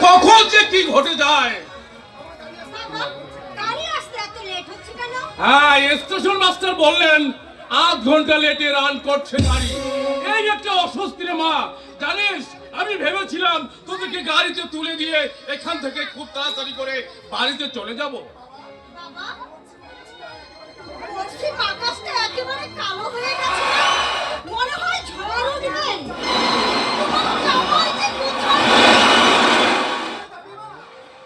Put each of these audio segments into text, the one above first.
কখন যে কি ঘটে যায়। হ্যাঁ, স্টেশন মাস্টার বললেন 8 ঘন্টা লেটে রান করছে গাড়ি। এই একটা অস্বস্তি রে মা। জানিস, আমি ভেবেছিলাম তোদেরকে গাড়িতে তুলে দিয়ে এখান থেকে খুব তাড়াতাড়ি করে বাড়িতে চলে যাব।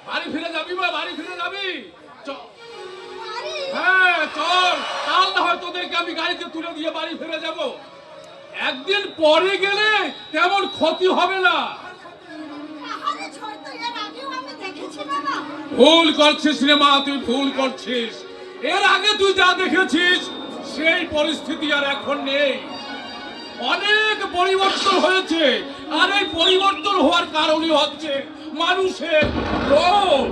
বাড়ি ফিরে যাবি মা, বাড়ি ফিরে যাবি? হ্যাঁ চল, কাল না হয় তোদেরকে আমি গাড়িতে তুলে দিয়ে বাড়ি ফিরে যাব। একদিন পরে গেলে তেমন ক্ষতি হবে না। ভুল করছিস রে মা, তুই ভুল করছিস। এর আগে তুই যা দেখেছিস সেই পরিস্থিতি আর এখন নেই। অনেক পরিবর্তন হয়েছে, আর এই পরিবর্তন হওয়ার কারণই হচ্ছে মানুষের লোভ।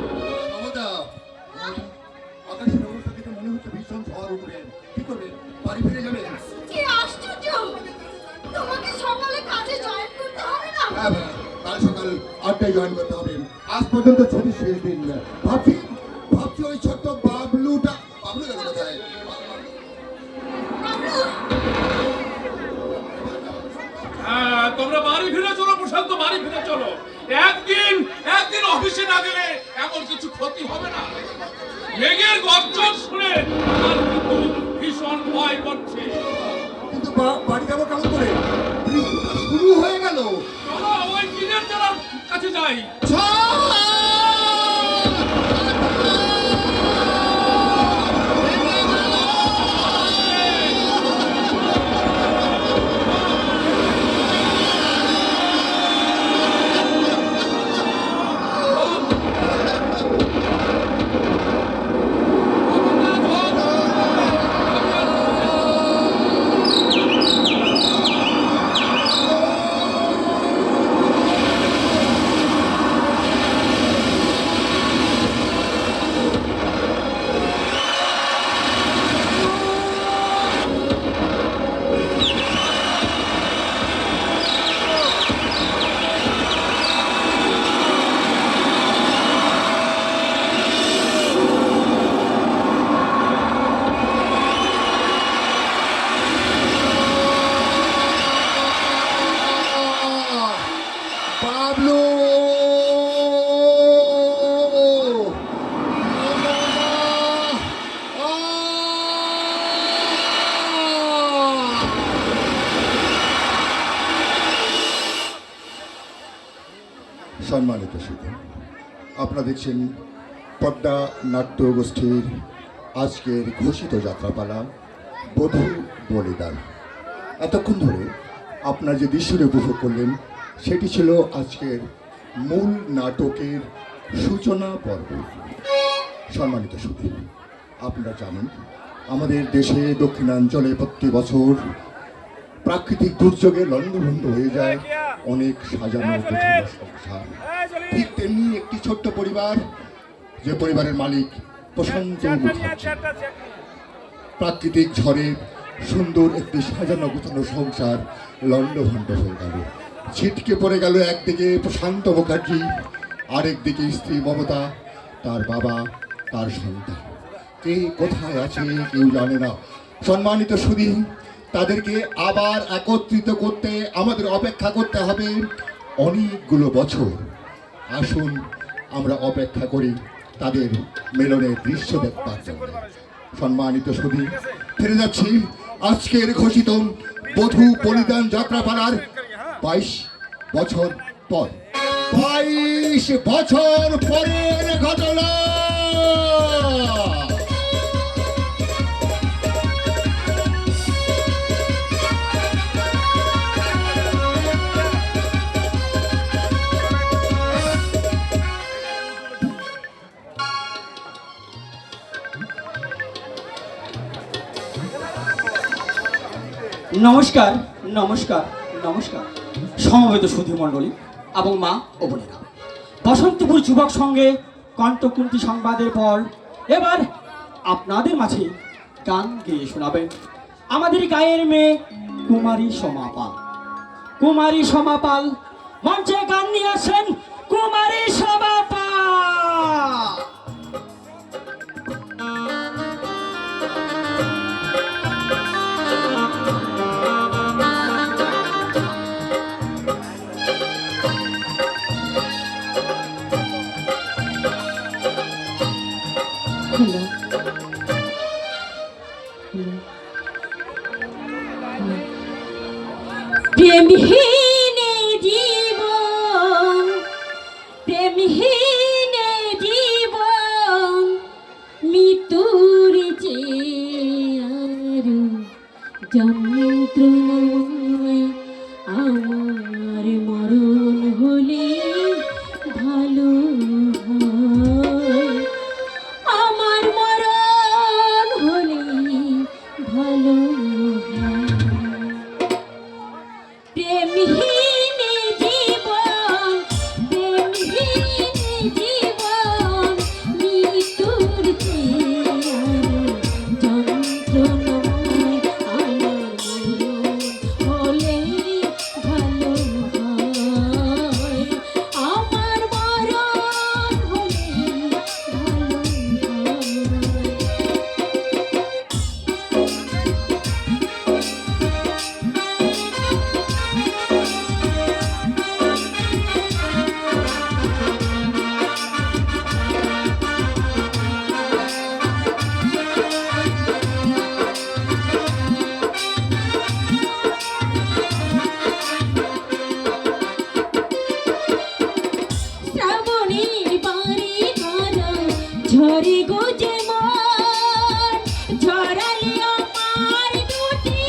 আকাশের অবস্থা দেখে মনে হচ্ছে ভীষণ ঝড় উঠবে। কি করবে? বাড়ি ফিরে যাবে? কি আশ্চর্য! তোমাকে সকালে কাজে জয়েন করতে হবে না? হ্যাঁ, কাল সকাল 8টায় জয়েন করতে হবে। আজ পর্যন্ত ছুটি শেষ দিন। ভাবছি ওই ছোট্ট বাবলু গেল কোথায়? হ্যাঁ, তোমরা বাড়ি ফিরে চলো প্রশান্ত, বাড়ি ফিরে চলো। একদিন অফিসে না গেলে এমন কিছু ক্ষতি হবে না। মেঘের গর্জন শুনে আমার কিন্তু ভীষণ ভয় করছে। কিন্তু বাড়ি যাবো কেমন করে? বৃষ্টিটা শুরু হয়ে গেল। চলো ওই টিনের চালার কাছে যাই। সম্মানিত শিক্ষক, আপনারা দেখছেন পদ্মা নাট্য গোষ্ঠীর আজকের ঘোষিত যাত্রাপালা বধূ বলিদান। এতক্ষণ ধরে আপনারা যে দৃশ্যটি উপভোগ করলেন সেটি ছিল আজকের মূল নাটকের সূচনা পর্ব। সম্মানিত সুধী, আপনারা জানেন আমাদের দেশে দক্ষিণাঞ্চলে প্রতি বছর প্রাকৃতিক দুর্যোগে লণ্ডভণ্ড হয়ে যায় অনেক সাজানো গোছানো সংসার। ঠিক তেমনি একটি ছোট্ট পরিবার, যে পরিবারের মালিক প্রশান্ত মুখার্জি, প্রাকৃতিক ঝড়ে সুন্দর একটি সাজানো গোছানো সংসার লণ্ডভণ্ড হয়ে গেল। ছিটকে পড়ে গেল একদিকে প্রশান্ত মুখার্জি, আরেকদিকে স্ত্রী মমতা, তার বাবা, তার সন্তান। কে কোথায় আছে কেউ জানে না। সম্মানিত সুধী, তাদেরকে আবার একত্রিত করতে আমাদের অপেক্ষা করতে হবে অনেকগুলো বছর। আসুন আমরা অপেক্ষা করি তাদের মিলনের দৃশ্য দেখবার জন্য। সম্মানিত সুধী, ফিরে যাচ্ছি আজকের ঘোষিত বধূ বলিদান যাত্রাপালার 22 বছর পর। 22 বছর পরের ঘটনা। নমস্কার নমস্কার নমস্কার সমবেত সুধী মণ্ডলী এবং মা ও বোনেরা, বসন্তপুর যুবক সঙ্গে কণ্ঠকুন্তি সংবাদের পর এবার আপনাদের মাঝে গান গেয়ে শোনাবেন আমাদের গায়ের মেয়ে কুমারী সমাপাল। কুমারী সমাপাল মঞ্চে গান নিয়ে আসেন কুমারী সমাপাল। শ্রাবণীর বাড়ি ধারা ঝরে গো যেমন ঝরালে আমার দুটি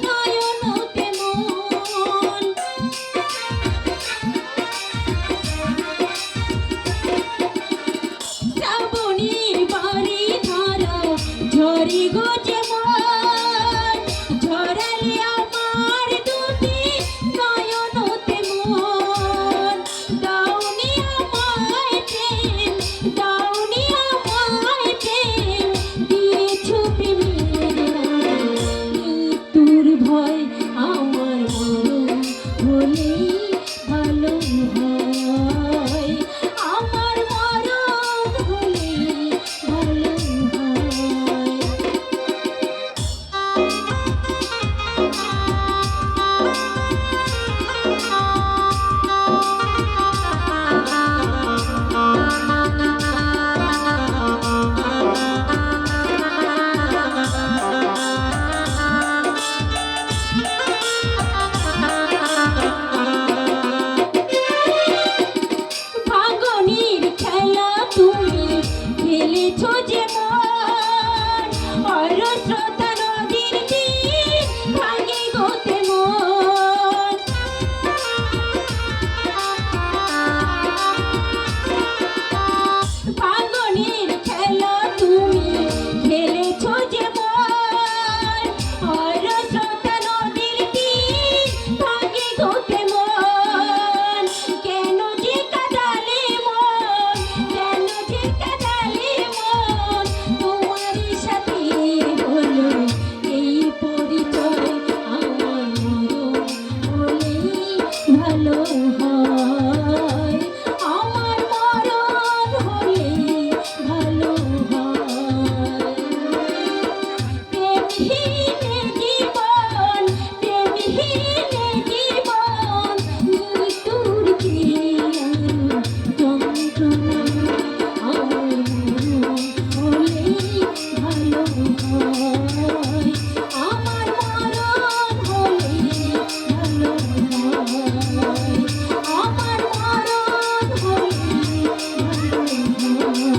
নয়নতে মন শ্রাবণীর বাড়ি ধারা ঝরে গো যেমন ঝরালে আমার দুটি নয়নতে মন দাউনি আমায় প্রেম দাউনি আমায় প্রেম দিয়েছো প্রেমের মৃত্যুর ভয় আমার মরণ হলেই ভালো হয় আমার মরণ হলেই ভালো হয় ভাগনির খেলা তুমি খেলেছো যেমন অরস্রোতা নদীর তীর ভাঙে গোতে মন ভাগনির খেলা তুমি খেলেছো যেমন অরস্রোতা নদীর তীর ভাঙে গোতে মন কেন যে কাঁদালে মন কেন যে কাঁদালে মন তোমারই সাথে হলো এই পরিচয় আমার মরণ হলেই ভালো হয় আমার মরণ হলেই ভালো হয় প্রেমহীনে জীবন প্রেমহীনে জীবন মৃত্যুর যন্ত্রণা আমার মরণ হলেই ভালো হয় আমার মরণ হলেই ভালো হয় আমার মরণ হলেই ভালো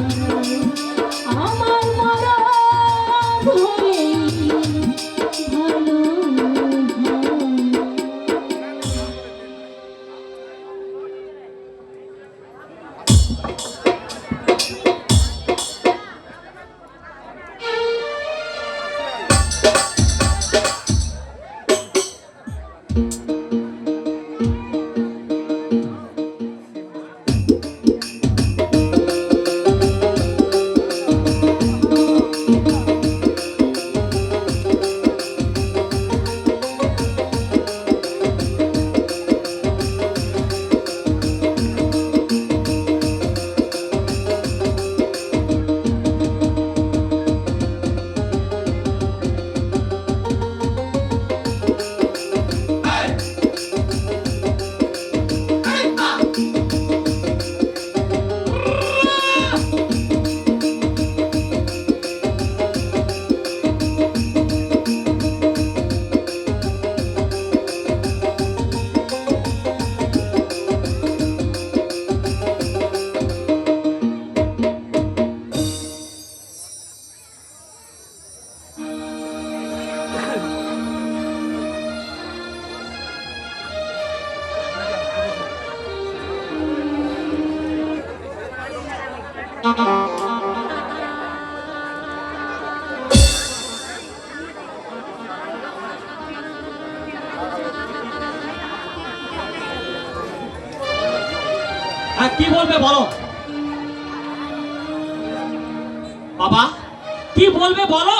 হয় আমার মরণ হলেই ভালো হয় কি বলবে বলো বাবা, কি বলবে বলো।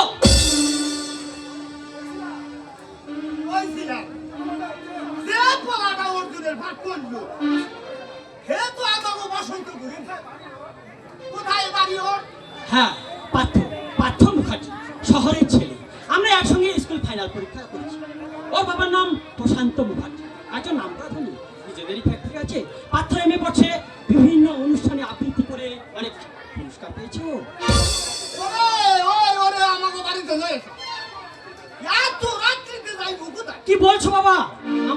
বলছিলাম যে পোলাটা অর্জুনের ভাগ করলো হে তো আমাকে বসন্ত ঘুরে কোথায় বাড়ি ওর? হ্যাঁ, পার্থ মুখার্জি, শহরের ছেলে। আমরা একসঙ্গে স্কুল ফাইনাল পরীক্ষা করেছি। ওর বাবার নাম প্রশান্ত মুখার্জি, একজন নামটা ধনী, নিজেদেরই ফ্যাক্টরি আছে। পার্থ এমএ পড়ছে বিভিন্ন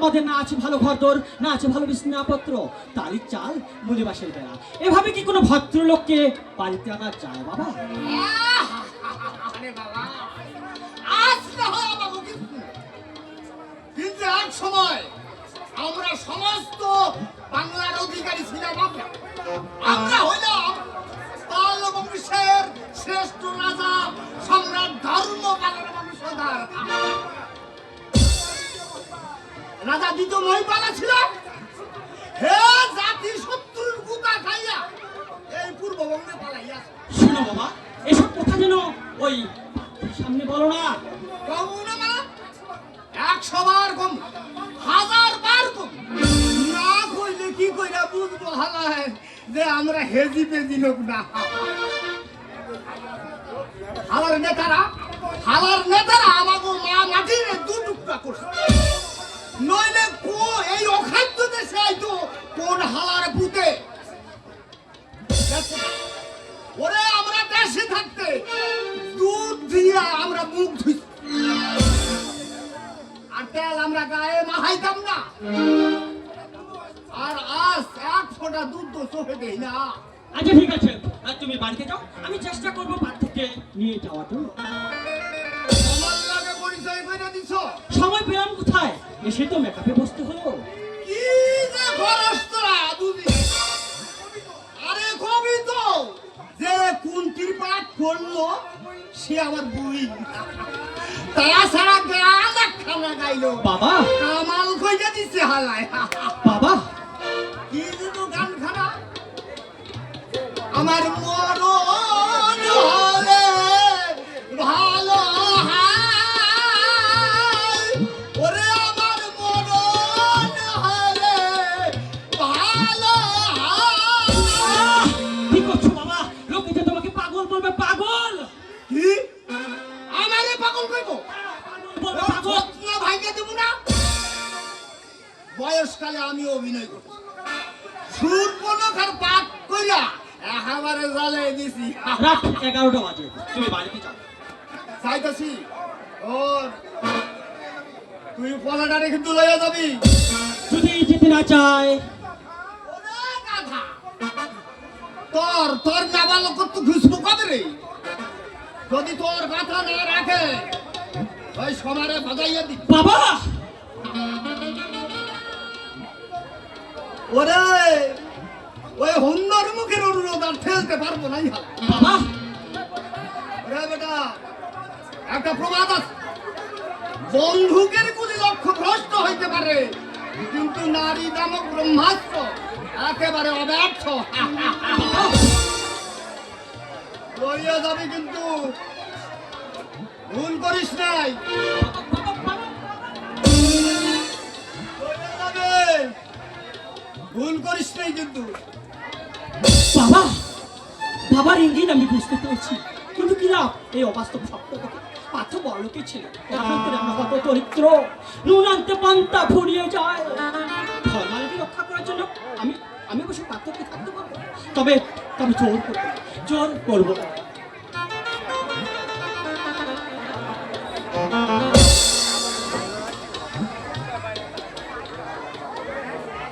আমাদের না আছে ভালো ঘরদোর, না আছে ভালো বিছানাপত্র, তালি চাল মুলিবাসের বেড়া, এভাবে কি কোনো ভদ্রলোককে বাড়িতে আনা যায় বাবা? আরে বাবা, আজ না হয় আমাকে কিছু না। কিন্তু এক সময় আমরা সমস্ত বাংলার অধিকারী ছিলাম। আমরা হইলাম পাল বংশের শ্রেষ্ঠ রাজা সম্রাট ধর্মপালের বংশধর। রাজা দ্বিতীয় মহিপালা ছিল। হে জাতি শত্রুর গুতা খাইয়া এই পূর্ববঙ্গে পালাইয়াছে। শোনো বাবা, এসব কথা যেন ওই সামনে বলো না। কম না মানে 100 বার কম, 1000 বার কম। না কইলে কি কইরা বুঝবো হালায় যে আমরা হেজি পেজি লোক না। হালার নেতারা আমাকে মা মাটির দু টুকরা করছে। নইলে কো এই অখাদ্য দেশে আইতো কোন হালার পুতে। ওরে আমরা দেশে থাকতে দুধ দিয়া আমরা মুখ ধুই, আর তেল আমরা গায়ে মাখাইতাম না। আর আজ 1 ফোঁটা দুধ তো চোখে দেই না। আচ্ছা ঠিক আছে, আর তুমি বাড়িতে যাও, আমি চেষ্টা করবো পার্থকে নিয়ে যাওয়ার জন্য। আমার লাগে পরিচয় কইরা দিছো। সময় পেলাম কোথায়, এসে তো মেকআপে বসতে হলো। কি যে খরচ তোরা বুঝি। আরে কবি তো যে কুন্তির পাঠ করলো সে আমার বই। তাছাড়া গান একখানা গাইলো বাবা, কামাল কইরা দিছে হালায়। বাবা, কি যে তো গান খানা। আমার মরণ হলে ভালো হয়। ওরে আমার মরণ হলে ভালো হয়। কি করছো বাবা? লোকে যে তোমাকে পাগল বলবে, পাগল কি আমারে পাগল কইবো? বলবে, পাগল। না ভাইকে দেব না। বয়সকালে আমি অভিনয় করছি, সুরপনখার পাঠ কইরা একেবারে জ্বালাই দিছি। রাত 11টা বাজে, তুমি বাড়িতে যাও। চাইতাছি ও তুই পলাটা রেখে তুই লইয়া যাবি। যদি যেতে না চায়, ওরে গাধা, তোর নাবালক তো খুশবু কবে রে? যদি তোর কথা না রাখে ওই সমারে বাজাইয়া দি। বাবা, ওরে ওই হন্যর মুখের অনুরোধ আর ফেলতে পারবো না। বাবা, ওরে বেটা, একটা প্রবাদ আছে, বন্দুকের গুলি লক্ষ্য ভ্রষ্ট হইতে পারে কিন্তু নারী নামক ব্রহ্মাস্ত্র একেবারে অব্যর্থ। লইয়া যাবি কিন্তু ভুল করিস নাই। লইয়া যাবে, ভুল করিস নাই কিন্তু। বাবা, বাবার ইঙ্গিত আমি বুঝতে পেরেছি, কিন্তু কি লাভ এই অবাস্তব শব্দ থেকে? পার্থ বড়লোকে ছিল, অভ্যন্তরে আমরা কত দরিদ্র, নুন আনতে পান্তা ফুরিয়ে যায়। ধর্মালকে রক্ষা করার জন্য আমি অবশ্য পার্থকে থাকতে পারবো, তবে জোর করবো না।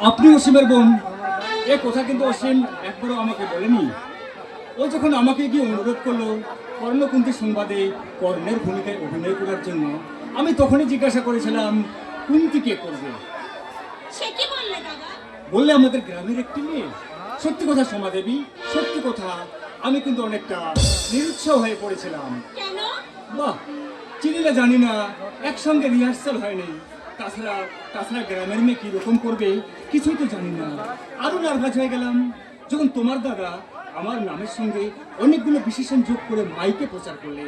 আপনি অসীমের বোন, এ কথা কিন্তু অসীম একবারও আমাকে বলেনি। ও যখন আমাকে গিয়ে অনুরোধ করলো কর্ণকুন্তী সংবাদে কর্ণের ভূমিকায় অভিনয় করার জন্য, আমি তখনই জিজ্ঞাসা করেছিলাম কুন্তী কে করবে। সে কি বললে দাদা? বললে আমাদের গ্রামের একটি মেয়ে। সত্যি কথা সোমাদেবী, সত্যি কথা, আমি কিন্তু অনেকটা নিরুৎসাহ হয়ে পড়েছিলাম। কেন? বাহ, চিনি না জানি না, একসঙ্গে রিহার্সাল হয়নি। তাছাড়া গ্রামের মেয়ে কিরকম করবে কিছুই তো জানি না। আরো নার্ভাস হয়ে গেলাম যখন তোমার দাদা আমার নামের সঙ্গে অনেকগুলো বিশেষণ যোগ করে মাইকে প্রচার করলে।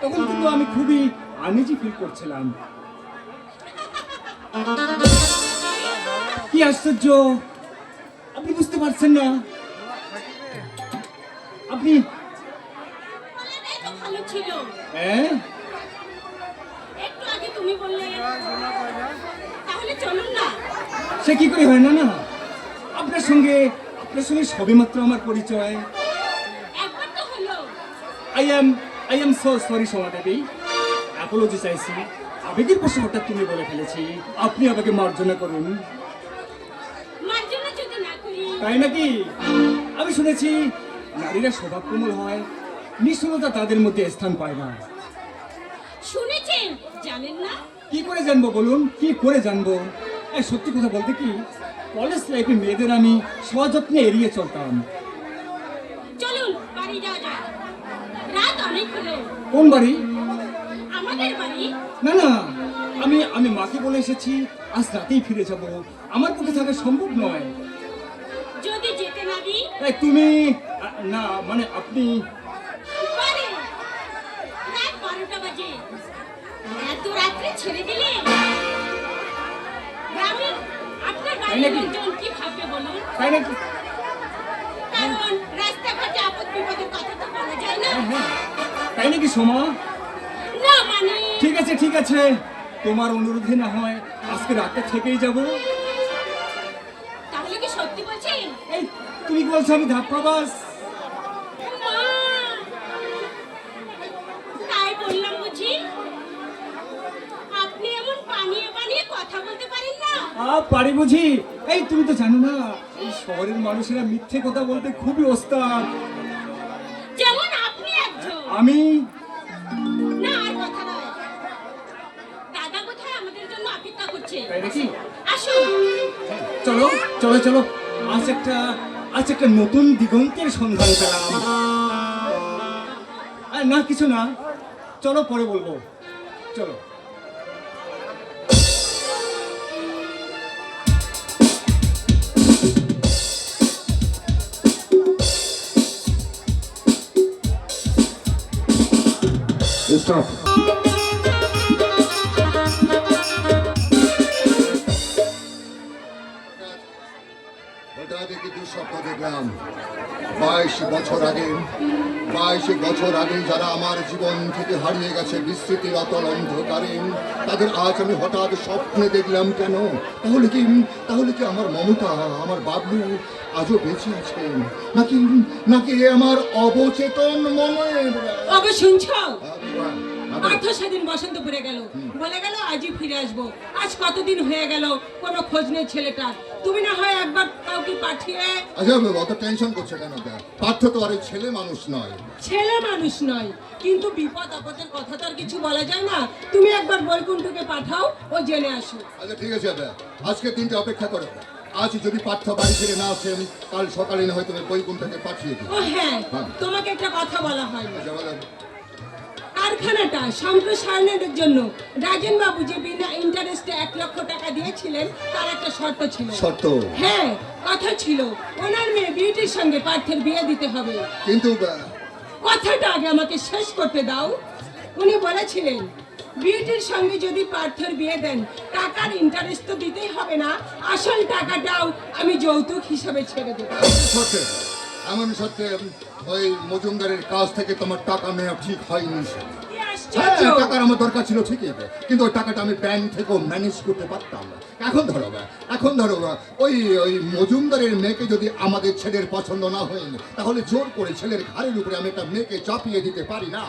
তখন কিন্তু আমি খুবই আনইজি ফিল করছিলাম। কি আশ্চর্য, আপনি বুঝতে পারছেন না? আপনি বললেই তো ভালো ছিল। হ্যাঁ, একটু আগে তুমি বললে, তাহলে চলুন না। সে কি করে হয় না? না, আপনার সঙ্গে সবেমাত্র আমার পরিচয়। একবার তো হলো। I am so sorry Somadevi, apology চাইছি। আবেগের প্রশ্নটা তুমি বলে ফেলেছি, আপনি আমাকে মার্জনা করুন। মার্জনা যদি না করি, তাই নাকি? আমি শুনেছি নারীরা স্বভাব কোমল হয়, নিষ্ঠুরতা তাদের মধ্যে স্থান পায় না। শুনেছেন জানেন না? কি করে জানবো বলুন, কি করে জানবো? এই সত্যি কথা বলতে কি, কলেজ লাইফে মেয়েদের আমি সযত্নে এড়িয়ে চলতাম। চলুন বাড়ি যাওয়া যাক, রাত অনেক হলো। কোন বাড়ি? আমাদের বাড়ি। না না, আমি মাকে বলে এসেছি আজ রাতেই ফিরে যাব, আমার পক্ষে থাকা সম্ভব নয়। যদি যেতে না দিই? এই তুমি না মানে আপনি পারে। রাত 12টা বাজে, এত রাত্রে ছেড়ে দিলে গ্রামের আপনার তাই বাড়ির নাকি? লোকজন কি ভাববে বলুন? তাই নাকি? কারণ রাস্তাঘাটে আপদ বিপদের কথা তো বলা যায় না। হ্যাঁ, তাই নাকি সোমা? না মানে ঠিক আছে ঠিক আছে, তোমার অনুরোধে না হয় আজকে রাতটা থেকেই যাব। তাহলে কি সত্যি বলছেন? এই তুমি কি বলছো আমি ধাপ্পাবাস? মা, তাই বললাম বুঝি। আপনি এমন বানিয়ে বানিয়ে কথা বলতে পারেন না। পারি বুঝি। এই তুমি তো জানো না, এই শহরের মানুষেরা মিথ্যে কথা বলতে খুবই ওস্তাদ। যেমন আপনি একজন। আমি না আর কথা নয়, দাদা কোথায় আমাদের জন্য অপেক্ষা করছে। তাই নাকি? আসুন। চলো চলো চলো, আজ একটা নতুন দিগন্তের সন্ধান পেলাম। আর না কিছু না, চলো পরে বলবো, চলো। স্টপ। হঠাৎ একটি দুঃস্বপ্ন দেখলাম। 22 বছর আগে যারা আমার জীবন থেকে হারিয়ে গেছে বিস্মৃতির অতল অন্ধকারে, তাদের আজ আমি হঠাৎ স্বপ্নে দেখলাম কেন? তাহলে কি আমার মমতা, আমার বাবলু আজও বেঁচে আছেন, নাকি এ আমার অবচেতন মনের? অবে শুনছো? আবার- পার্থ সেদিন বসন্তপুরে গেল, বলে গেল আজই ফিরে আসবো। আজ কতদিন হয়ে গেল, কোনো খোঁজ নেই ছেলেটার। তুমি না হয় একবার কাউকে পাঠিয়ে। আচ্ছা, অত টেনশন করছে কেন? পার্থ তো আর ছেলে মানুষ নয়। ছেলে মানুষ নয়, কিন্তু বিপদ আপদের কথা তো আর কিছু বলা যায় না। তুমি একবার বৈকুণ্ঠকে পাঠাও, ও জেনে আসো। আচ্ছা ঠিক আছে, আজকে দিনটা অপেক্ষা করো। আজ যদি পার্থ বাড়ি ফিরে না আসে, আমি কাল সকালে না হয় তুমি বৈকুণ্ঠকে পাঠিয়ে দিই। ও হ্যাঁ, হ্যাঁ। তোমাকে একটা কথা বলা হয়নি। আচ্ছা, বলো। কারখানাটা সম্প্রসারণের জন্য রাজেন বাবু যে বিনা ইন্টারেস্টে 1 লক্ষ টাকা দিয়েছিলেন, তার একটা শর্ত ছিল। শর্ত? হ্যাঁ, কথা ছিল ওনার মেয়ে বিউটির সঙ্গে পার্থের বিয়ে দিতে হবে। কিন্তু কথাটা আগে আমাকে শেষ করতে দাও। উনি বলেছিলেন বিউটির সঙ্গে যদি পার্থের বিয়ে দেন, টাকার ইন্টারেস্ট তো দিতেই হবে না, আসল টাকাটাও আমি যৌতুক হিসাবে ছেড়ে দেবো। সত্যি এমন সত্যি ওই মজুমদারের কাছ থেকে তোমার টাকা নেওয়া ঠিক হয়নি। কি হ্যাঁ, আশ্চর্য! টাকার আমার দরকার ছিল ঠিকই, কিন্তু ওই টাকাটা আমি ব্যাংক থেকেও ম্যানেজ করতে পারতাম না। এখন ধরো ওই মজুমদারের মেয়েকে যদি আমাদের ছেলের পছন্দ না হয়, তাহলে জোর করে ছেলের ঘাড়ের উপরে আমি একটা মেয়েকে চাপিয়ে দিতে পারি না।